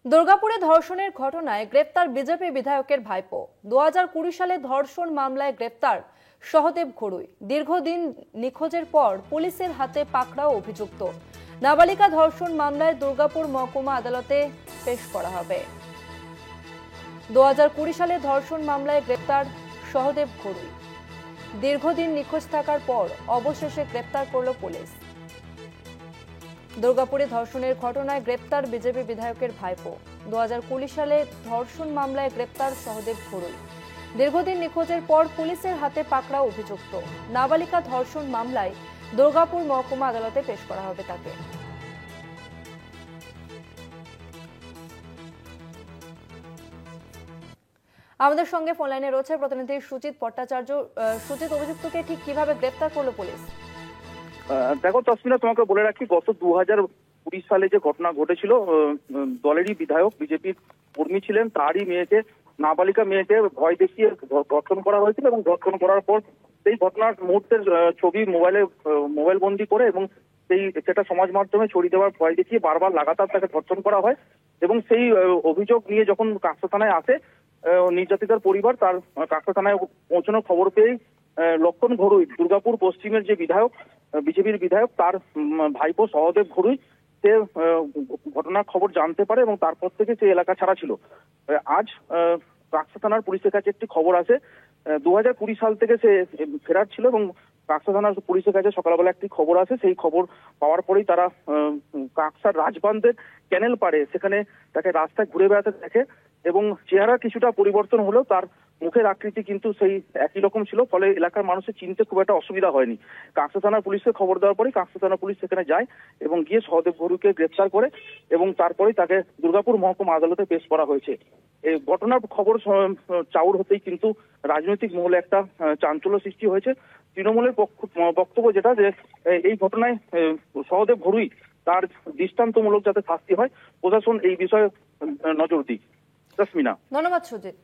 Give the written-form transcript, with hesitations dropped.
দুর্গাপুরে ধর্ষণের ঘটনায় গ্রেপ্তার বিজেপি বিধায়কের ভাইপো। 2020 সালে ধর্ষণ মামলায় গ্রেপ্তার সহদেব ঘড়ুই। দীর্ঘদিন নিখোঁজের পর পুলিশের হাতে পাকড়াও অভিযুক্ত। নাবালিকা ধর্ষণ মামলায় দুর্গাপুর মহকুমা আদালতে পেশ করা হবে। 2020 সালে ধর্ষণ মামলায় গ্রেপ্তার সহদেব ঘড়ুই। দীর্ঘদিন নিখোঁজ থাকার পর অবশেষে গ্রেপ্তার করল পুলিশ। দুর্গাপুরে ধর্ষণের ঘটনায় গ্রেপ্তার বিজেপি বিধায়কের ভাইপো। 2020 সালে ধর্ষণ মামলায় গ্রেপ্তার সহদেব ঘড়ুই। দীর্ঘদিন নিখোঁজের পর পুলিশের হাতে পাকড়াও অভিযুক্ত। নাবালিকা ধর্ষণ মামলায় দুর্গাপুর মহকুমা আদালতে পেশ করা হবে তাকে। আমাদের সঙ্গে ফোন লাইনে রয়েছে প্রতিনিধি সুজিত ভট্টাচার্য। সুজিত, অভিযুক্তকে ঠিক কিভাবে গ্রেপ্তার করলো পুলিশ? দেখো তসমিনা, তোমাকে বলে রাখি, গত 2020 সালে যে ঘটনা ঘটেছিল, দলেরই বিধায়ক, বিজেপির কর্মী ছিলেন, তারই মেয়েকে, নাবালিকা মেয়েকে ভয় দেখিয়ে ধর্ষণ করা হয়েছিল এবং ধর্ষণ করার পর সেই ঘটনার মুহূর্তের ছবি মোবাইল বন্দি করে এবং সেটা সমাজ মাধ্যমে ছড়িয়ে দেওয়ার ভয় দেখিয়ে বারবার লাগাতার তাকে ধর্ষণ করা হয়। এবং সেই অভিযোগ নিয়ে যখন কাকসা থানায় আসে নির্যাতিতার পরিবার, তার কাকসা থানায় পৌঁছানোর খবর পেয়েই লক্ষণ ঘড়ুই, দুর্গাপুর পশ্চিমের যে বিধায়ক, বিজেপির বিধায়ক, তার ভাইপো সহদেব ঘড়ুই, সে ঘটনার খবর জানতে পারে এবং তারপর থেকে সে এলাকা ছাড়া ছিল। আজ কাকসা থানার পুলিশের কাছে একটি খবর আসে। 2020 সাল থেকে সে ফেরার ছিল এবং কাকসা থানার পুলিশের কাছে সকালবেলা একটি খবর আসে। সেই খবর পাওয়ার পরেই তারা কাকসার রাজবান্ধের ক্যানেল পাড়ে সেখানে তাকে রাস্তায় ঘুরে বেড়াতে দেখে এবং চেহারা কিছুটা পরিবর্তন হলেও তার মুখের আকৃতি কিন্তু সেই একই রকম ছিল, ফলে এলাকার মানুষের চিনতে খুব একটা অসুবিধা হয়নি। কাকসা থানার পুলিশকে খবর দেওয়ার পরে কাকসা থানা পুলিশ সেখানে যায় এবং গিয়ে সহদেব ঘড়ুইকে গ্রেপ্তার করে এবং তারপরেই তাকে দুর্গাপুর মহকুমা আদালতে পেশ করা হয়েছে। এই ঘটনার খবর চাউর হতেই কিন্তু রাজনৈতিক মহলে একটা চাঞ্চল্য সৃষ্টি হয়েছে। তৃণমূলের বক্তব্য যেটা, যে এই ঘটনায় সহদেব ঘড়ুই, তার দৃষ্টান্তমূলক যাতে শাস্তি হয়, প্রশাসন এই বিষয়ে নজর দিক। তসমিনা, ধন্যবাদ সুজিত।